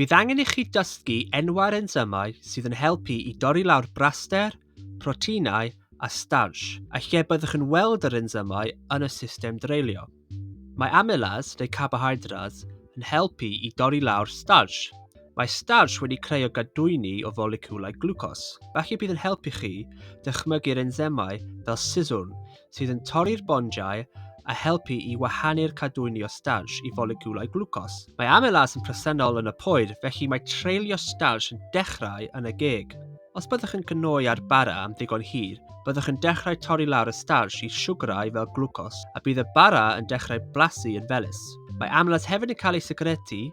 Bydd angen I chi dysgu enwau'r ensymau sydd yn helpu I dorri lawr braster, proteinau a starch, a lle byddwch yn weld yr ensymau yn y system dreulio. Mae amylase neu carbohydrates yn helpu I dorri lawr starch. Mae starch wedi creu o gadwyni o foleciwlau glwcos. Felly bydd yn helpu chi dychmygu'r ensymau fel sy'n sydd yn torri'r bondiau a helpu I wahanu'r cadwyni o starch I foleciwlau glwcos. Mae amylase yn presennol yn y poer, felly mae treulio starch yn dechrau yn y geg. Os byddwch yn cynoi ar bara am ddigon hir, byddwch yn dechrau torri lawr y starch I siwgrau fel glwcos, a bydd y bara yn dechrau blasu yn felys. Mae amylase hefyd yn cael ei sygredu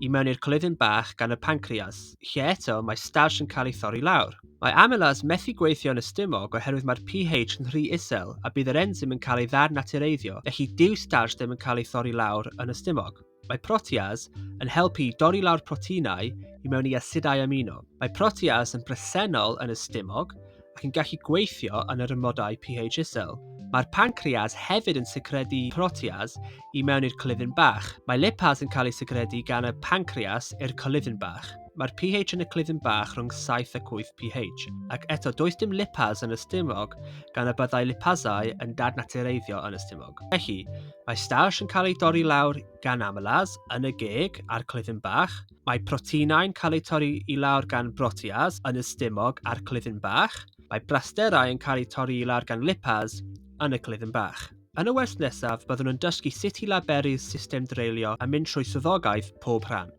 I mewn i'r colyddyn bach gan y pancreas, lle eto mae starch yn cael ei thorri lawr. Mae amylase methu gweithio yn y stumog oherwydd mae'r pH yn rhy isel a bydd yr ensym yn cael ei ddadnatureiddio, felly dyw starch ddim yn cael ei thorri lawr yn y stumog. Mae protease yn helpu I dorri lawr proteinau I mewn I asidau amino. Mae protease yn presennol yn y stumog ac yn gallu gweithio yn yr ymodau pH isel. Mae'r pancreas hefyd yn sicredu protease I mewn i'r colyddyn bach. Mae lipase yn cael ei sicredu gan y pancreas i'r colyddyn bach. Mae'r pH yn y colyddyn bach rhwng 7 a 8 pH, ac eto does dim lipase yn y stumog gan y byddai lipasau yn dadnatureiddio yn y stumog. Felly, mae starch yn cael ei dorri lawr gan amylase yn y geg a'r colyddyn bach. Mae proteinau'n cael ei torri I lawr gan protease yn y stumog a'r colyddyn bach. Mae brasterau yn cael ei torri I lawr gan lipase yn y colyddyn bach. Yn y wers nesaf, byddwn yn dysgu sut I laberu'r system dreulio a mynd trwy swyddogaeth pob rhan.